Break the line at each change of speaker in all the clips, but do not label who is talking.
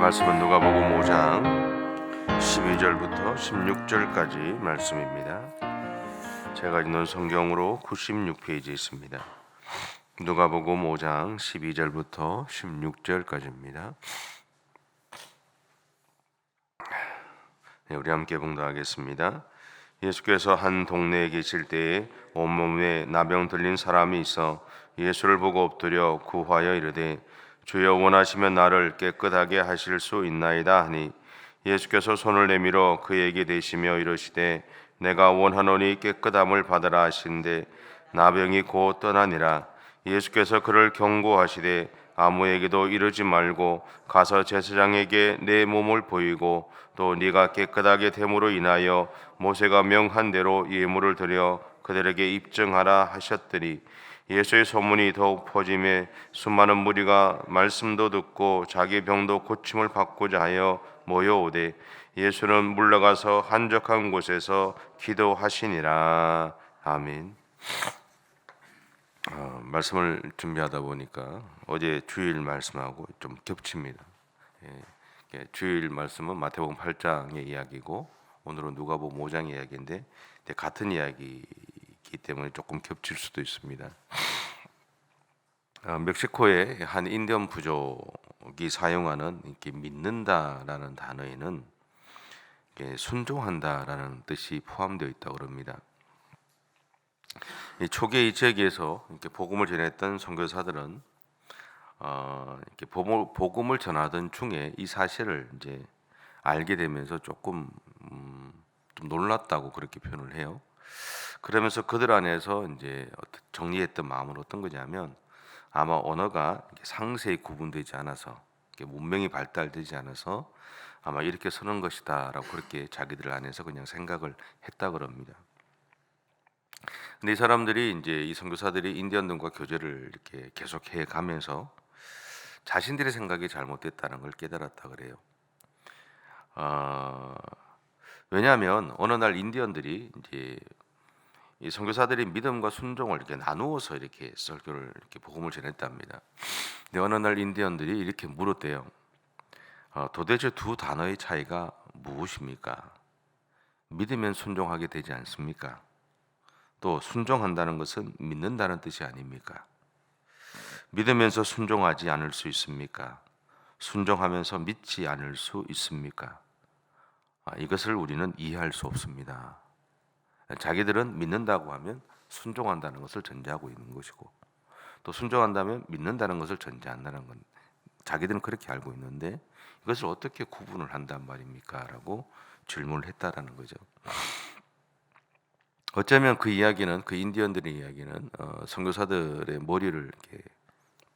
말씀은 누가복음 5장 12절부터 16절까지 말씀입니다. 제가 읽는 성경으로 96페이지에 있습니다. 누가복음 5장 12절부터 16절까지입니다. 우리 함께 봉독하겠습니다. 예수께서 한 동네에 계실 때에 온몸에 나병 들린 사람이 있어 예수를 보고 엎드려 구하여 이르되 주여 원하시면 나를 깨끗하게 하실 수 있나이다 하니 예수께서 손을 내밀어 그에게 대시며 이르시되 내가 원하노니 깨끗함을 받으라 하시는데 나병이 곧 떠나니라. 예수께서 그를 경고하시되 아무에게도 이르지 말고 가서 제사장에게 내 몸을 보이고 또 네가 깨끗하게 됨으로 인하여 모세가 명한 대로 예물을 드려 그들에게 입증하라 하셨더니 예수의 소문이 더욱 퍼지매 수많은 무리가 말씀도 듣고 자기 병도 고침을 받고자 하여 모여오되 예수는 물러가서 한적한 곳에서 기도하시니라. 아멘. 말씀을 준비하다 보니까 어제 주일 말씀하고 좀 겹칩니다. 주일 말씀은 마태복음 8장의 이야기고 오늘은 누가복음 5장 이야기인데 같은 이야기이기 때문에 조금 겹칠 수도 있습니다. 멕시코의 한 인디언 부족이 사용하는 이렇게 믿는다라는 단어에는 순종한다라는 뜻이 포함되어 있다고 합니다. 초기 이 지역에서 이렇게 복음을 전했던 선교사들은 이렇게 복음을 전하던 중에 이 사실을 이제 알게 되면서 조금 좀 놀랐다고 그렇게 표현을 해요. 그러면서 그들 안에서 이제 정리했던 마음은 어떤 거냐면 아마 언어가 상세히 구분되지 않아서 문명이 발달되지 않아서 아마 이렇게 서는 것이다라고 그렇게 자기들 안에서 그냥 생각을 했다 그럽니다. 근데 이 사람들이 이제 이 선교사들이 인디언들과 교제를 이렇게 계속해 가면서 자신들의 생각이 잘못됐다는 걸 깨달았다 그래요. 왜냐하면 어느 날 인디언들이 이제 이 선교사들이 믿음과 순종을 이렇게 나누어서 이렇게 설교를 이렇게 복음을 전했답니다. 근데 어느 날 인디언들이 이렇게 물었대요. 도대체 두 단어의 차이가 무엇입니까? 믿으면 순종하게 되지 않습니까? 또 순종한다는 것은 믿는다는 뜻이 아닙니까? 믿으면서 순종하지 않을 수 있습니까? 순종하면서 믿지 않을 수 있습니까? 이것을 우리는 이해할 수 없습니다. 자기들은 믿는다고 하면 순종한다는 것을 전제하고 있는 것이고 또 순종한다면 믿는다는 것을 전제한다는 건 자기들은 그렇게 알고 있는데 이것을 어떻게 구분을 한단 말입니까? 라고 질문을 했다라는 거죠. 어쩌면 그 이야기는 그 인디언들의 이야기는 선교사들의 머리를 이렇게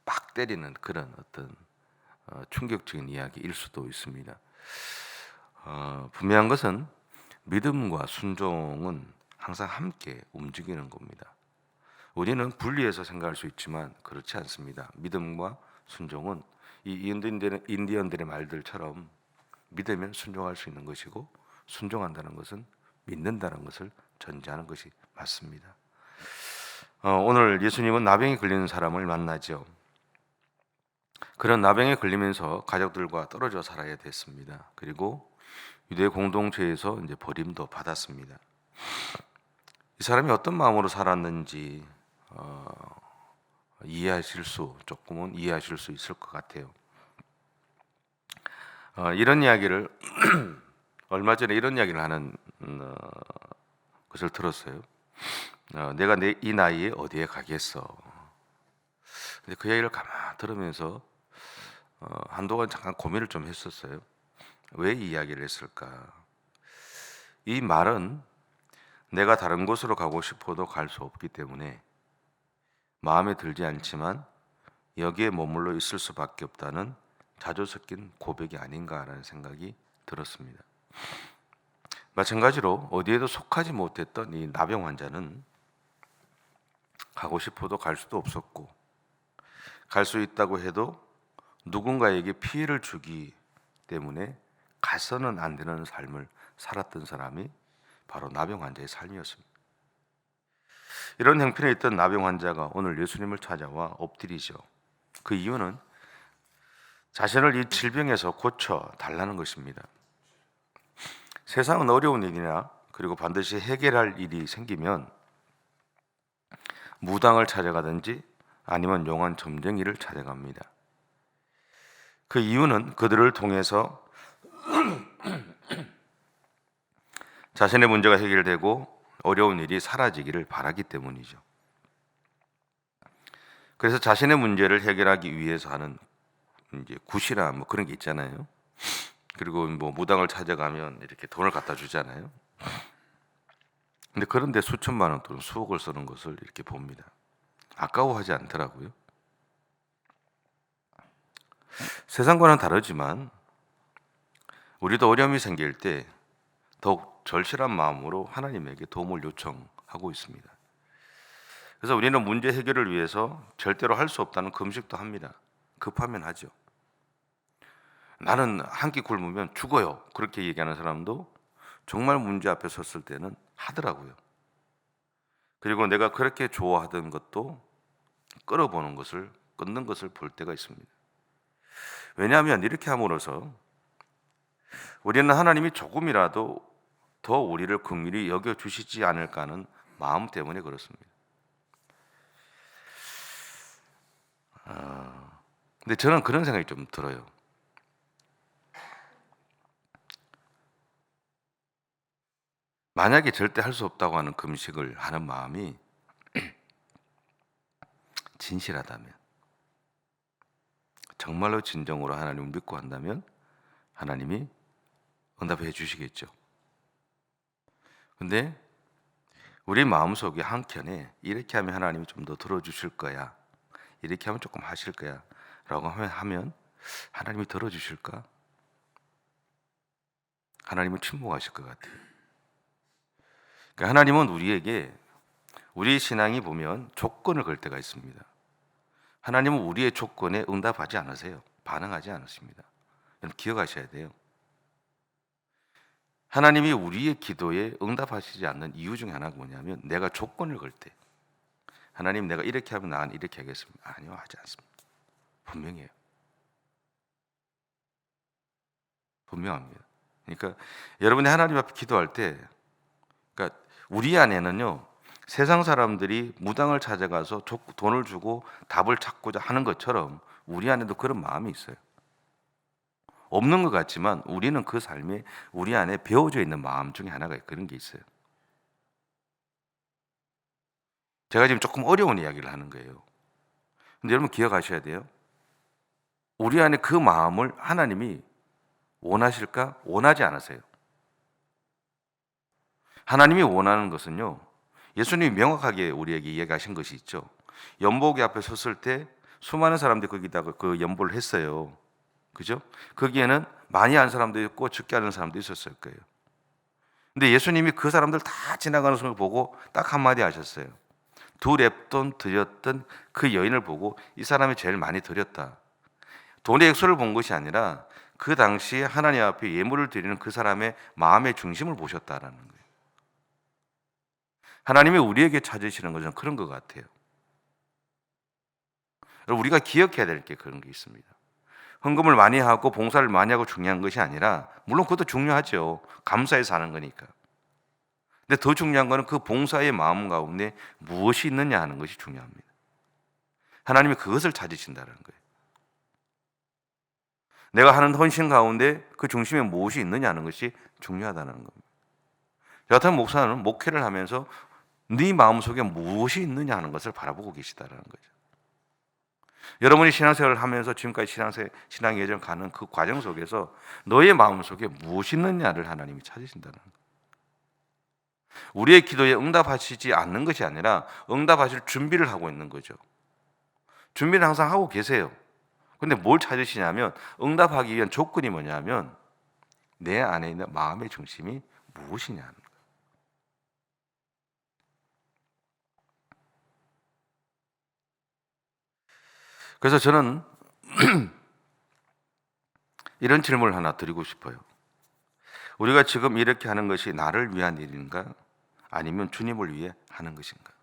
빡 때리는 그런 어떤 충격적인 이야기일 수도 있습니다. 분명한 것은 믿음과 순종은 항상 함께 움직이는 겁니다. 우리는 분리해서 생각할 수 있지만 그렇지 않습니다. 믿음과 순종은 이 인디언들의 말들처럼 믿으면 순종할 수 있는 것이고 순종한다는 것은 믿는다는 것을 전제하는 것이 맞습니다. 오늘 예수님은 나병이 걸리는 사람을 만나죠. 그런 나병에 걸리면서 가족들과 떨어져 살아야 됐습니다. 그리고 유대 공동체에서 이제 버림도 받았습니다. 이 사람이 어떤 마음으로 살았는지 조금은 이해하실 수 있을 것 같아요. 이런 이야기를 얼마 전에 이런 이야기를 하는 것을 들었어요. 내가 이 나이에 어디에 가겠어. 근데 그 이야기를 가만 들으면서 한동안 잠깐 고민을 좀 했었어요. 왜 이 이야기를 했을까? 이 말은 내가 다른 곳으로 가고 싶어도 갈 수 없기 때문에 마음에 들지 않지만 여기에 머물러 있을 수밖에 없다는 자주 섞인 고백이 아닌가라는 생각이 들었습니다. 마찬가지로 어디에도 속하지 못했던 이 나병 환자는 가고 싶어도 갈 수도 없었고 갈 수 있다고 해도 누군가에게 피해를 주기 때문에 가서는 안 되는 삶을 살았던 사람이 바로 나병 환자의 삶이었습니다. 이런 형편에 있던 나병 환자가 오늘 예수님을 찾아와 엎드리죠. 그 이유는 자신을 이 질병에서 고쳐 달라는 것입니다. 세상은 어려운 일이나 그리고 반드시 해결할 일이 생기면 무당을 찾아가든지 아니면 용한 점쟁이를 찾아갑니다. 그 이유는 그들을 통해서 자신의 문제가 해결되고 어려운 일이 사라지기를 바라기 때문이죠. 그래서 자신의 문제를 해결하기 위해서 하는 이제 굿이나 뭐 그런 게 있잖아요. 그리고 뭐 무당을 찾아가면 이렇게 돈을 갖다 주잖아요. 근데 그런데 수천만 원 또는 수억을 쓰는 것을 이렇게 봅니다. 아까워하지 않더라고요. 세상과는 다르지만 우리도 어려움이 생길 때 더욱 절실한 마음으로 하나님에게 도움을 요청하고 있습니다. 그래서 우리는 문제 해결을 위해서 절대로 할 수 없다는 금식도 합니다. 급하면 하죠. 나는 한 끼 굶으면 죽어요. 그렇게 얘기하는 사람도 정말 문제 앞에 섰을 때는 하더라고요. 그리고 내가 그렇게 좋아하던 것도 끊는 것을 볼 때가 있습니다. 왜냐하면 이렇게 함으로써 우리는 하나님이 조금이라도 더 우리를 긍휼히 여겨주시지 않을까 하는 마음 때문에 그렇습니다. 근데 저는 그런 생각이 좀 들어요. 만약에 절대 할 수 없다고 하는 금식을 하는 마음이 진실하다면, 정말로 진정으로 하나님을 믿고 한다면 하나님이 응답해 주시겠죠. 근데 우리 마음속에 한켠에 이렇게 하면 하나님이 좀 더 들어주실 거야, 이렇게 하면 조금 하실 거야 라고 하면 하나님이 들어주실까? 하나님은 침묵하실 것 같아요. 그러니까 하나님은 우리의 신앙이 보면 조건을 걸 때가 있습니다. 하나님은 우리의 조건에 응답하지 않으세요. 반응하지 않으십니다. 여러분 기억하셔야 돼요. 하나님이 우리의 기도에 응답하시지 않는 이유 중에 하나가 뭐냐면 내가 조건을 걸 때, 하나님 내가 이렇게 하면 난 이렇게 하겠습니다. 아니요, 하지 않습니다. 분명해요. 분명합니다. 그러니까 여러분이 하나님 앞에 기도할 때, 그러니까 우리 안에는요, 세상 사람들이 무당을 찾아가서 돈을 주고 답을 찾고자 하는 것처럼 우리 안에도 그런 마음이 있어요. 없는 것 같지만 우리는 그 삶에 우리 안에 배어져 있는 마음 중에 하나가 그런 게 있어요. 제가 지금 조금 어려운 이야기를 하는 거예요. 근데 여러분 기억하셔야 돼요. 우리 안에 그 마음을 하나님이 원하실까? 원하지 않으세요. 하나님이 원하는 것은요, 예수님이 명확하게 우리에게 이야기하신 것이 있죠. 연보기 앞에 섰을 때 수많은 사람들이 거기다가 그 연보를 했어요. 그죠? 거기에는 많이 한 사람도 있고 적게 하는 사람도 있었을 거예요. 근데 예수님이 그 사람들 다 지나가는 순간 보고 딱 한마디 하셨어요. 2렙돈 드렸던 그 여인을 보고 이 사람이 제일 많이 드렸다. 돈의 액수를 본 것이 아니라 그 당시에 하나님 앞에 예물을 드리는 그 사람의 마음의 중심을 보셨다라는 거예요. 하나님이 우리에게 찾으시는 것은 그런 것 같아요. 우리가 기억해야 될 게 그런 게 있습니다. 헌금을 많이 하고 봉사를 많이 하고 중요한 것이 아니라, 물론 그것도 중요하죠. 감사해서 하는 거니까. 근데 더 중요한 것은 그 봉사의 마음 가운데 무엇이 있느냐 하는 것이 중요합니다. 하나님이 그것을 찾으신다는 거예요. 내가 하는 헌신 가운데 그 중심에 무엇이 있느냐 하는 것이 중요하다는 겁니다. 저 같은 목사는 목회를 하면서 네 마음속에 무엇이 있느냐 하는 것을 바라보고 계시다는 거죠. 여러분이 신앙생활을 하면서 지금까지 신앙 여정 가는 그 과정 속에서 너의 마음속에 무엇이 있느냐를 하나님이 찾으신다는 거예요. 우리의 기도에 응답하시지 않는 것이 아니라 응답하실 준비를 하고 있는 거죠. 준비를 항상 하고 계세요. 근데 뭘 찾으시냐면, 응답하기 위한 조건이 뭐냐면 내 안에 있는 마음의 중심이 무엇이냐는 거예요. 그래서 저는 이런 질문을 하나 드리고 싶어요. 우리가 지금 이렇게 하는 것이 나를 위한 일인가? 아니면 주님을 위해 하는 것인가?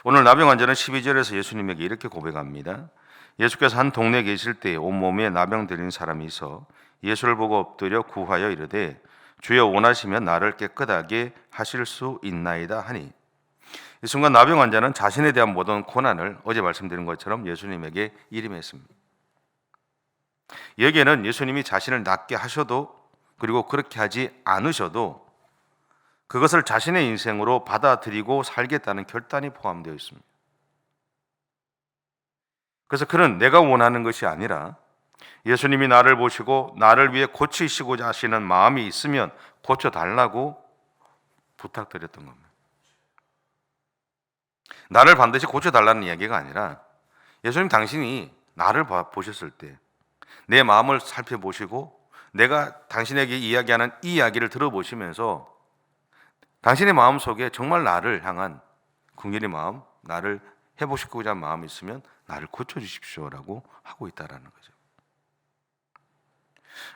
오늘 나병 환자는 12절에서 예수님에게 이렇게 고백합니다. 예수께서 한 동네에 계실 때 온몸에 나병 들린 사람이 있어 예수를 보고 엎드려 구하여 이르되 주여 원하시면 나를 깨끗하게 하실 수 있나이다 하니, 이 순간 나병 환자는 자신에 대한 모든 고난을 어제 말씀드린 것처럼 예수님에게 일임했습니다. 여기에는 예수님이 자신을 낫게 하셔도, 그리고 그렇게 하지 않으셔도 그것을 자신의 인생으로 받아들이고 살겠다는 결단이 포함되어 있습니다. 그래서 그는 내가 원하는 것이 아니라 예수님이 나를 보시고 나를 위해 고치시고자 하시는 마음이 있으면 고쳐달라고 부탁드렸던 겁니다. 나를 반드시 고쳐달라는 이야기가 아니라, 예수님 당신이 나를 보셨을 때 내 마음을 살펴보시고 내가 당신에게 이야기하는 이 이야기를 들어보시면서 당신의 마음 속에 정말 나를 향한 긍휼의 마음, 나를 해보시고자 하는 마음이 있으면 나를 고쳐주십시오라고 하고 있다는 거죠.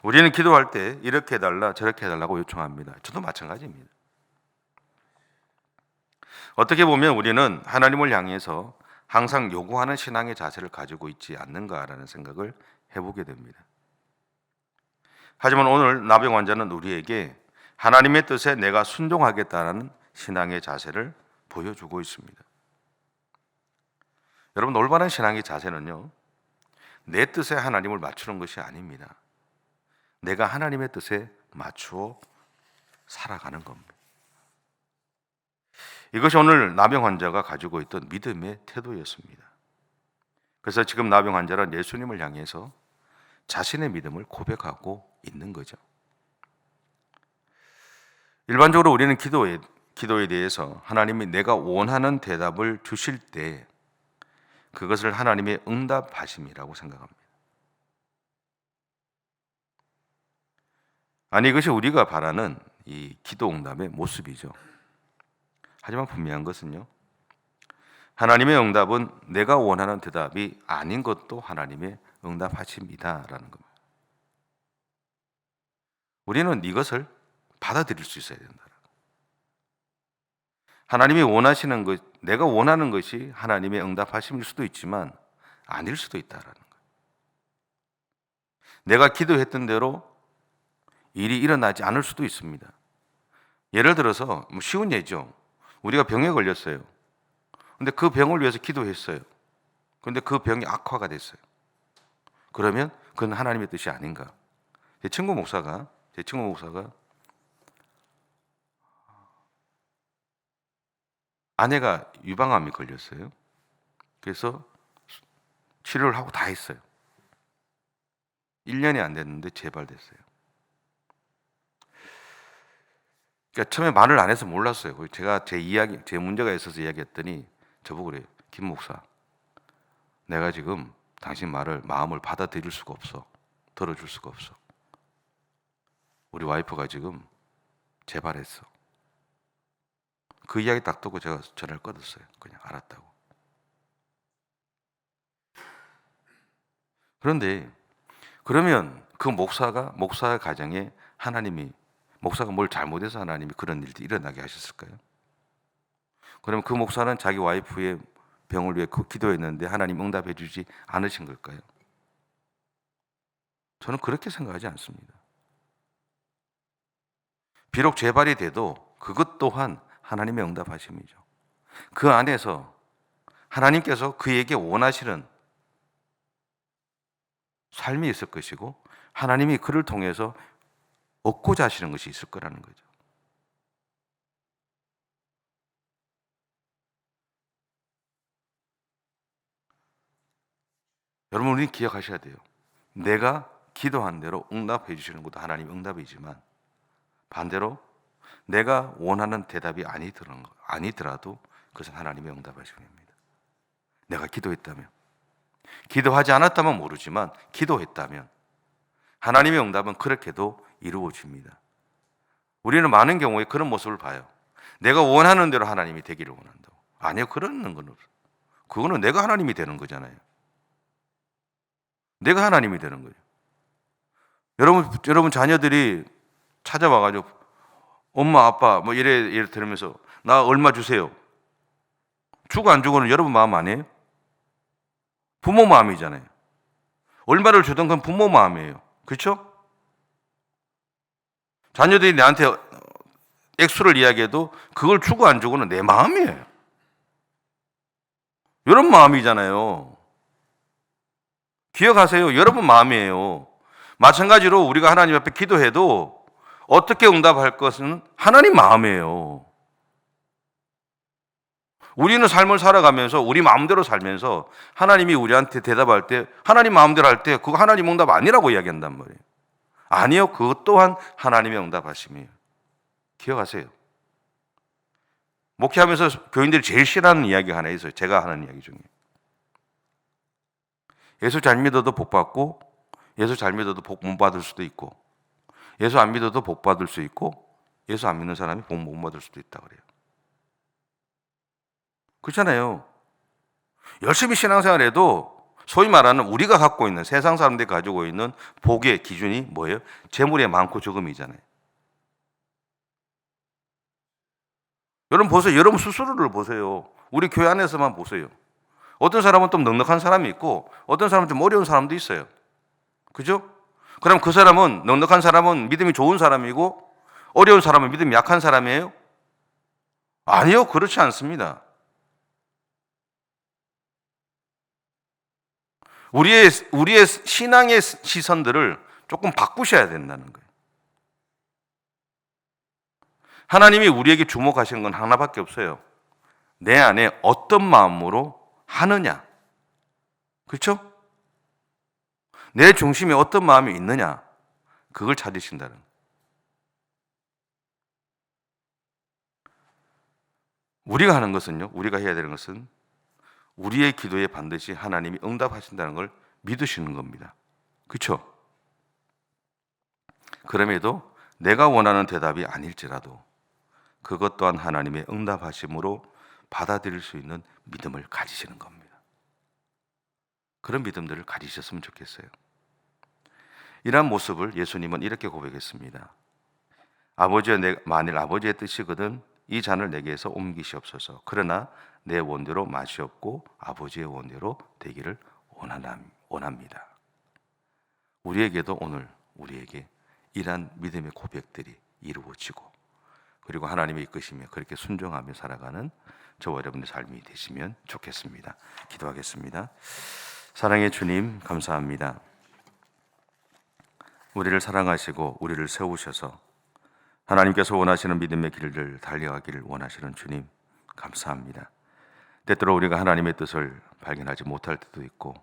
우리는 기도할 때 이렇게 해달라 저렇게 해달라고 요청합니다. 저도 마찬가지입니다. 어떻게 보면 우리는 하나님을 향해서 항상 요구하는 신앙의 자세를 가지고 있지 않는가라는 생각을 해보게 됩니다. 하지만 오늘 나병 환자는 우리에게 하나님의 뜻에 내가 순종하겠다는 신앙의 자세를 보여주고 있습니다. 여러분, 올바른 신앙의 자세는요, 내 뜻에 하나님을 맞추는 것이 아닙니다. 내가 하나님의 뜻에 맞추어 살아가는 겁니다. 이것이 오늘 나병 환자가 가지고 있던 믿음의 태도였습니다. 그래서 지금 나병 환자는 예수님을 향해서 자신의 믿음을 고백하고 있는 거죠. 일반적으로 우리는 기도에 대해서 하나님이 내가 원하는 대답을 주실 때 그것을 하나님의 응답하심이라고 생각합니다. 아니, 이것이 우리가 바라는 이 기도 응답의 모습이죠. 하지만 분명한 것은요, 하나님의 응답은 내가 원하는 대답이 아닌 것도 하나님의 응답하심이다라는 겁니다. 우리는 이것을 받아들일 수 있어야 된다. 하나님이 원하시는 것, 내가 원하는 것이 하나님의 응답하심일 수도 있지만 아닐 수도 있다라는 거예요. 내가 기도했던 대로 일이 일어나지 않을 수도 있습니다. 예를 들어서 쉬운 예죠. 우리가 병에 걸렸어요. 근데 그 병을 위해서 기도했어요. 근데 그 병이 악화가 됐어요. 그러면 그건 하나님의 뜻이 아닌가? 제 친구 목사가 아내가 유방암이 걸렸어요. 그래서 치료를 하고 다 했어요. 1년이 안 됐는데 재발됐어요. 그러니까 처음에 말을 안 해서 몰랐어요. 제가 제 문제가 있어서 이야기했더니 저보고 그래요. 김 목사, 내가 지금 당신 마음을 받아들일 수가 없어. 들어줄 수가 없어. 우리 와이프가 지금 재발했어. 그 이야기 딱 듣고 제가 전화를 끊었어요. 그냥 알았다고. 그런데 그러면 그 목사의 가정에 목사가 뭘 잘못해서 하나님이 그런 일이 일어나게 하셨을까요? 그러면 그 목사는 자기 와이프의 병을 위해 기도했는데 하나님 응답해 주지 않으신 걸까요? 저는 그렇게 생각하지 않습니다. 비록 재발이 돼도 그것 또한 하나님의 응답하심이죠. 그 안에서 하나님께서 그에게 원하시는 삶이 있을 것이고 하나님이 그를 통해서 얻고자 하시는 것이 있을 거라는 거죠. 여러분, 우리는 기억하셔야 돼요. 내가 기도한 대로 응답해 주시는 것도 하나님 응답이지만 반대로 내가 원하는 대답이 아니더라도 그것은 하나님의 응답하심입니다. 내가 기도했다면, 기도하지 않았다면 모르지만 기도했다면 하나님의 응답은 그렇게도 이루어집니다. 우리는 많은 경우에 그런 모습을 봐요. 내가 원하는 대로 하나님이 되기를 원한다고. 아니요, 그런 건 없어요. 그거는 내가 하나님이 되는 거잖아요. 내가 하나님이 되는 거예요. 여러분 자녀들이 찾아와가지고 엄마 아빠 뭐 이래 들으면서 나 얼마 주세요. 주고 안 주고는 여러분 마음 아니에요? 부모 마음이잖아요.
얼마를 주든 그건 부모 마음이에요. 그렇죠? 자녀들이 나한테 액수를 이야기해도 그걸 주고 안 주고는 내 마음이에요. 이런 마음이잖아요. 기억하세요. 여러분 마음이에요. 마찬가지로 우리가 하나님 앞에 기도해도 어떻게 응답할 것은 하나님 마음이에요. 우리는 삶을 살아가면서 우리 마음대로 살면서 하나님이 우리한테 대답할 때 하나님 마음대로 할 때 그거 하나님 응답 아니라고 이야기한단 말이에요. 아니요. 그것 또한 하나님의 응답하심이에요. 기억하세요. 목회하면서 교인들이 제일 싫어하는 이야기가 하나 있어요. 제가 하는 이야기 중에. 예수 잘 믿어도 복 받고 예수 잘 믿어도 복 못 받을 수도 있고 예수 안 믿어도 복 받을 수 있고 예수 안 믿는 사람이 복 못 받을 수도 있다 그래요. 그렇잖아요. 열심히 신앙생활해도 소위 말하는 우리가 갖고 있는 세상 사람들이 가지고 있는 복의 기준이 뭐예요? 재물의 많고 적음이잖아요. 여러분 보세요. 여러분 스스로를 보세요. 우리 교회 안에서만 보세요. 어떤 사람은 좀 넉넉한 사람이 있고 어떤 사람은 좀 어려운 사람도 있어요. 그죠? 그럼 그 사람은 넉넉한 사람은 믿음이 좋은 사람이고 어려운 사람은 믿음이 약한 사람이에요? 아니요. 그렇지 않습니다. 우리의 신앙의 시선들을 조금 바꾸셔야 된다는 거예요. 하나님이 우리에게 주목하시는 건 하나밖에 없어요. 내 안에 어떤 마음으로 하느냐. 그렇죠? 내 중심에 어떤 마음이 있느냐. 그걸 찾으신다는 거예요. 우리가 하는 것은요. 우리가 해야 되는 것은 우리의 기도에 반드시 하나님이 응답하신다는 걸 믿으시는 겁니다. 그렇죠? 그럼에도 내가 원하는 대답이 아닐지라도 그것 또한 하나님의 응답하심으로 받아들일 수 있는 믿음을 가지시는 겁니다. 그런 믿음들을 가지셨으면 좋겠어요. 이러한 모습을 예수님은 이렇게 고백했습니다. 만일 아버지의 뜻이거든 이 잔을 내게서 옮기시옵소서. 그러나 내 원대로 마시옵고 아버지의 원대로 되기를 원합니다. 우리에게도 오늘 우리에게 이러한 믿음의 고백들이 이루어지고 그리고 하나님의 이끄시며 그렇게 순종하며 살아가는 저와 여러분의 삶이 되시면 좋겠습니다. 기도하겠습니다. 사랑의 주님 감사합니다. 우리를 사랑하시고 우리를 세우셔서 하나님께서 원하시는 믿음의 길을 달려가기를 원하시는 주님 감사합니다. 때때로 우리가 하나님의 뜻을 발견하지 못할 때도 있고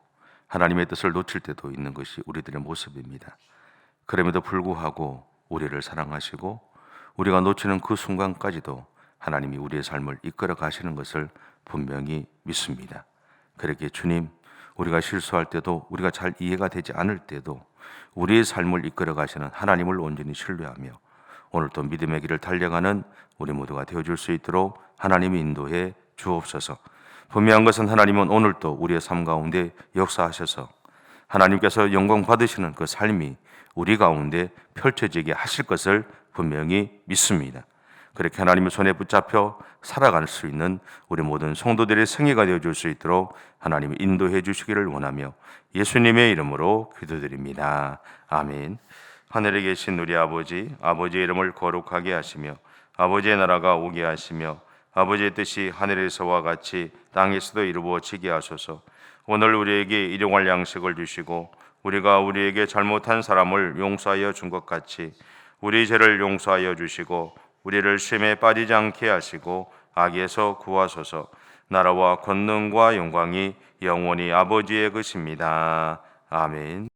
하나님의 뜻을 놓칠 때도 있는 것이 우리들의 모습입니다. 그럼에도 불구하고 우리를 사랑하시고 우리가 놓치는 그 순간까지도 하나님이 우리의 삶을 이끌어 가시는 것을 분명히 믿습니다. 그렇게 주님, 우리가 실수할 때도 우리가 잘 이해가 되지 않을 때도 우리의 삶을 이끌어 가시는 하나님을 온전히 신뢰하며 오늘도 믿음의 길을 달려가는 우리 모두가 되어줄 수 있도록 하나님이 인도해 주옵소서. 분명한 것은 하나님은 오늘도 우리의 삶 가운데 역사하셔서 하나님께서 영광 받으시는 그 삶이 우리 가운데 펼쳐지게 하실 것을 분명히 믿습니다. 그렇게 하나님의 손에 붙잡혀 살아갈 수 있는 우리 모든 성도들의 승리가 되어줄 수 있도록 하나님이 인도해 주시기를 원하며 예수님의 이름으로 기도드립니다. 아멘. 하늘에 계신 우리 아버지, 아버지의 이름을 거룩하게 하시며 아버지의 나라가 오게 하시며 아버지의 뜻이 하늘에서와 같이 땅에서도 이루어지게 하소서. 오늘 우리에게 일용할 양식을 주시고 우리가 우리에게 잘못한 사람을 용서하여 준 것 같이 우리 죄를 용서하여 주시고 우리를 시험에 빠지지 않게 하시고 악에서 구하소서. 나라와 권능과 영광이 영원히 아버지의 것입니다. 아멘.